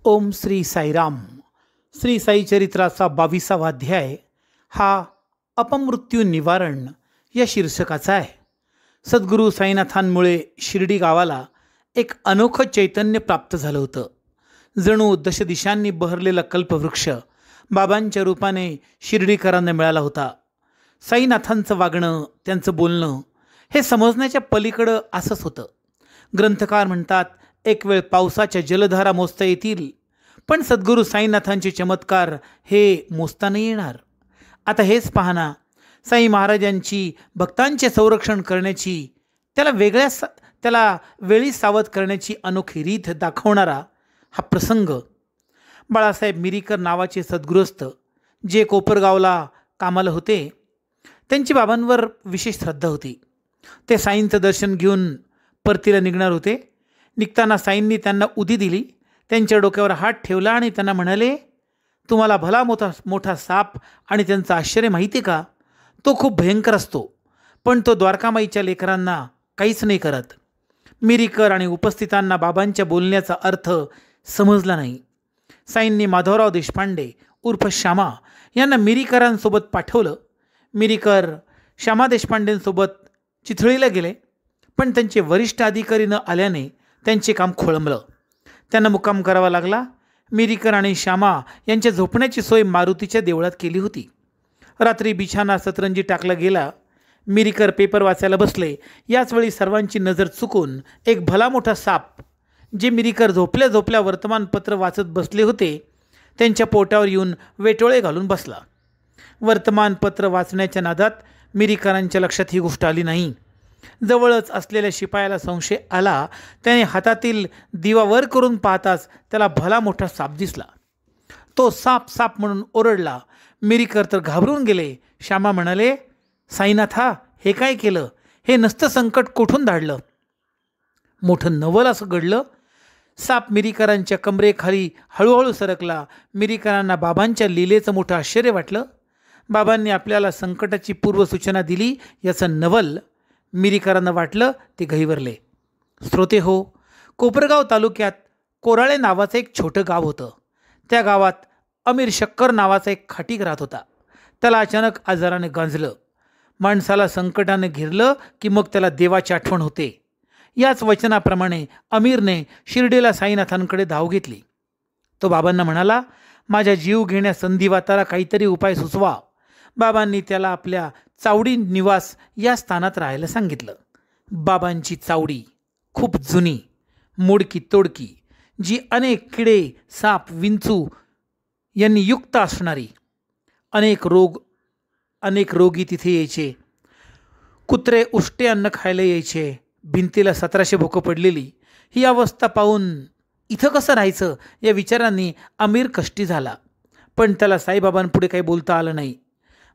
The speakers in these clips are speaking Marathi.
ओम श्री साईराम. श्री साई चरित्राचा 22वा अध्याय हा अपमृत्यू निवारण या शीर्षकाचा आहे. सद्गुरू साईनाथांमुळे शिर्डी गावाला एक अनोखं चैतन्य प्राप्त झालं होतं. जणू दशदिशांनी बहरलेला कल्पवृक्ष बाबांच्या रूपाने शिर्डीकरांना मिळाला होता. साईनाथांचं वागणं, त्यांचं बोलणं हे समजण्याच्या पलीकडं असंच होतं. ग्रंथकार म्हणतात, एक वेळ पावसाच्या जलधारा मोजता येतील, पण सद्गुरू साईनाथांचे चमत्कार हे मोजता नाही येणार. आता हेच पाहना, साई महाराजांची भक्तांचे संरक्षण करण्याची, त्याला वेळी सावध करण्याची अनोखी रीत दाखवणारा हा प्रसंग. बाळासाहेब मिरीकर नावाचे सद्गृहस्थ जे कोपरगावला कामाला होते, त्यांची बाबांवर विशेष श्रद्धा होती. ते साईंचं दर्शन घेऊन परतीला निघणार होते. निघताना साईंनी त्यांना उदी दिली, त्यांच्या डोक्यावर हात ठेवला आणि त्यांना म्हणाले, तुम्हाला भला मोठा साप आणि त्यांचं आश्चर्य माहिती का? तो खूप भयंकर असतो, पण तो द्वारकामाईच्या लेकरांना काहीच नाही करत. मिरीकर आणि उपस्थितांना बाबांच्या बोलण्याचा अर्थ समजला नाही. साईंनी माधवराव देशपांडे उर्फ श्यामा यांना मिरीकरांसोबत पाठवलं. मिरीकर श्यामा देशपांडेंसोबत चिथळीला गेले, पण त्यांचे वरिष्ठ अधिकारी न आल्याने त्यांचे काम खोळंबलं. त्यांना मुक्काम करावा लागला. मिरीकर आणि श्यामा यांच्या झोपण्याची सोय मारुतीच्या देवळात केली होती. रात्री बिछाना सतरंजी टाकला गेला. मिरीकर पेपर वाचायला बसले. याचवेळी सर्वांची नजर चुकून एक भला मोठा साप, जे मिरीकर झोपल्या झोपल्या वर्तमानपत्र वाचत बसले होते, त्यांच्या पोटावर येऊन वेटोळे घालून बसला. वर्तमानपत्र वाचण्याच्या नादात मिरीकरांच्या लक्षात ही गोष्ट आली नाही. जवळच असलेल्या शिपायाला संशय आला. त्याने हातातील दिवा वर करून पाहताच त्याला भला मोठा साप दिसला. तो साप साप म्हणून ओरडला. मिरीकर तर घाबरून गेले. श्यामा म्हणाले, साईनाथा, हे काय केलं? हे नसतं संकट कुठून धाडलं? मोठं नवल असं घडलं. साप मिरीकरांच्या कमरेखाली हळूहळू सरकला. मिरीकरांना बाबांच्या लीलेचं मोठं आश्चर्य वाटलं. बाबांनी आपल्याला संकटाची पूर्वसूचना दिली याचं नवल मिरीकरांना वाटलं. ते गहिवरले. श्रोते हो, कोपरगाव तालुक्यात कोराळे नावाचं एक छोटं गाव होतं. त्या गावात अमीर शक्कर नावाचा एक खाटीक राहत होता. त्याला अचानक आजाराने गांजलं. माणसाला संकटाने घेरलं की मग त्याला देवाची आठवण होते. याच वचनाप्रमाणे अमीरने शिर्डीला साईनाथांकडे धाव घेतली. तो बाबांना म्हणाला, माझ्या जीव घेण्या संधिवाताला काहीतरी उपाय सुचवा. बाबांनी त्याला आपल्या चावडी निवास या स्थानात राहायला सांगितलं. बाबांची चावडी खूप जुनी, मोडकी तोडकी, जी अनेक किडे, साप, विंचू यांनी युक्त असणारी. अनेक रोगी तिथे यायचे. कुत्रे उष्टे अन्न खायला यायचे. भिंतीला 1700 भोकं पडलेली. ही अवस्था पाहून इथं कसं राहायचं या विचारांनी अमीर कष्टी झाला. पण त्याला साईबाबांपुढे काही बोलता आलं नाही.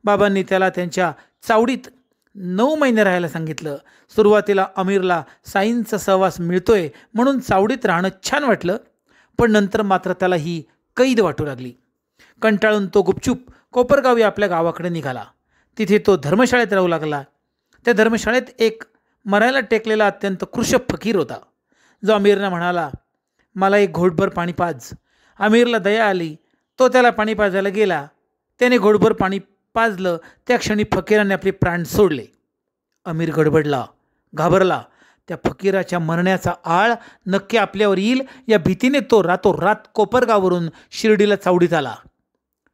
बाबांनी त्याला त्यांच्या चावडीत 9 महिने राहायला सांगितलं. सुरुवातीला अमीरला साईंचा सहवास मिळतोय म्हणून चावडीत राहणं छान वाटलं, पण नंतर मात्र त्याला ही कैद वाटू लागली. कंटाळून तो गुपचूप कोपरगावी आपल्या गावाकडे निघाला. तिथे तो धर्मशाळेत राहू लागला. त्या धर्मशाळेत एक मरायला टेकलेला अत्यंत कृश फकीर होता, जो अमीरला म्हणाला, मला एक घोटभर पाणी पाज. अमीरला दया आली. तो त्याला पाणी पाजायला गेला. त्याने घोटभर पाणी पाजलं. त्या क्षणी फकीराने आपले प्राण सोडले. अमीर गडबडला, घाबरला. त्या फकीराच्या मरण्याचा आळ नक्की आपल्यावर येईल या भीतीने तो रातोरात कोपरगाववरून शिर्डीला चावडीत आला.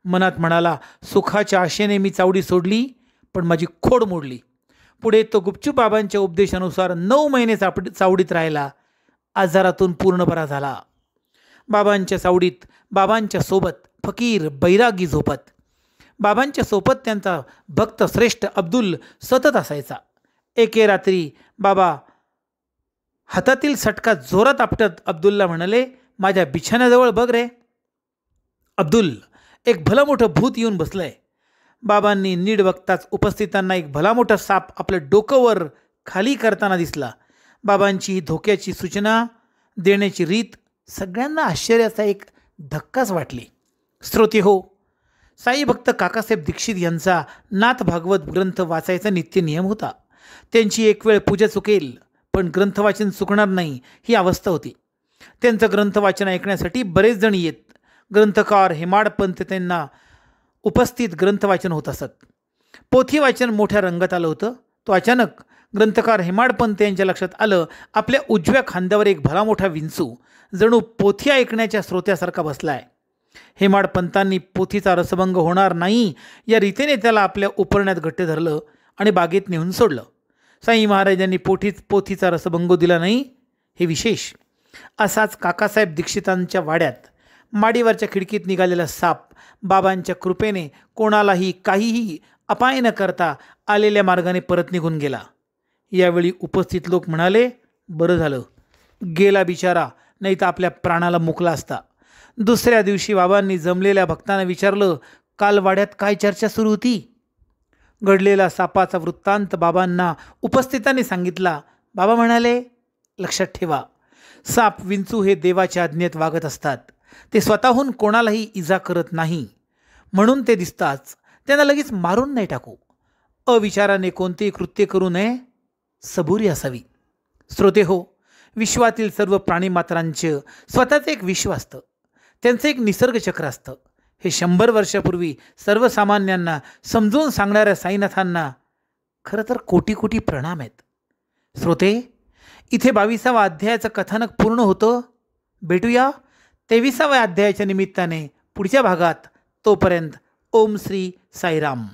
मनात म्हणाला, सुखाच्या आशेने मी चावडी सोडली, पण माझी खोड मोडली. पुढे तो गुपचूप बाबांच्या उपदेशानुसार 9 महिने चावडीत राहिला. आजारातून पूर्ण बरा झाला. बाबांच्या चावडीत बाबांच्या सोबत फकीर बैरागी झोपत. बाबांच्या सोबत त्यांचा भक्त श्रेष्ठ अब्दुल सतत असायचा. एके रात्री बाबा हातातील सटका जोरात आपटत अब्दुलला म्हणाले, माझ्या बिछाण्याजवळ बघ रे. अब्दुल, एक भलं मोठं भूत येऊन बसलंय. बाबांनी नीट बघताच उपस्थितांना एक भला मोठा साप आपलं डोकं वर खाली करताना दिसला. बाबांची ही धोक्याची सूचना देण्याची रीत सगळ्यांना आश्चर्याचा एक धक्काच वाटली. श्रोते हो, साई भक्त काकासाहेब दीक्षित यांचा नाथ भागवत ग्रंथ वाचायचा नित्य नियम होता. त्यांची एक वेळ पूजा चुकेल, पण ग्रंथवाचन चुकणार नाही ही अवस्था होती. त्यांचं ग्रंथ वाचन ऐकण्यासाठी बरेच जण येत. ग्रंथकार हेमाडपंत त्यांना उपस्थित ग्रंथ वाचन होत असत. पोथी वाचन मोठ्या रंगात आलं होतं. तो अचानक ग्रंथकार हेमाडपंत यांच्या लक्षात आलं, आपल्या उजव्या खांद्यावर एक भला मोठा विंचू जणू पोथी ऐकण्याच्या श्रोत्यासारखा बसलाय. हेमाडपंतांनी पोथीचा रसभंग होणार नाही या रीतीने त्याला आपल्या उपरण्यात घट्ट धरलं आणि बागेत नेऊन सोडलं. साई महाराजांनी पोथीचा रसभंग दिला नाही हे विशेष. असाच काकासाहेब दीक्षितांच्या वाड्यात माडीवरच्या खिडकीत निघालेला साप बाबांच्या कृपेने कोणालाही काहीही अपाय न करता आलेल्या मार्गाने परत निघून गेला. यावेळी उपस्थित लोक म्हणाले, बरं झालं गेला बिचारा, नाही तर आपल्या प्राणाला मुकला असता. दुसऱ्या दिवशी बाबांनी जमलेल्या भक्तांना विचारलं, काल वाड्यात काय चर्चा सुरू होती? घडलेला सापाचा वृत्तांत बाबांना उपस्थितांनी सांगितला. बाबा म्हणाले, लक्षात ठेवा, साप विंचू हे देवाच्या आज्ञेत वागत असतात. ते स्वतःहून कोणालाही इजा करत नाही. म्हणून ते दिसताच त्यांना लगेच मारून नाही टाकू. अविचाराने कोणतेही कृत्य करू नये, सबुरी असावी. श्रोते हो, विश्वातील सर्व प्राणीमात्रांचं स्वतःचं एक विश्व असतं. त्यांचं एक निसर्गचक्र असतं. हे 100 वर्षापूर्वी सर्वसामान्यांना समजून सांगणाऱ्या साईनाथांना खरं तर कोटी कोटी प्रणाम आहेत. श्रोते, इथे 22व्या अध्यायाचं कथानक पूर्ण होतं. भेटूया 23व्या अध्यायाच्या निमित्ताने पुढच्या भागात. तोपर्यंत ओम श्री साईराम.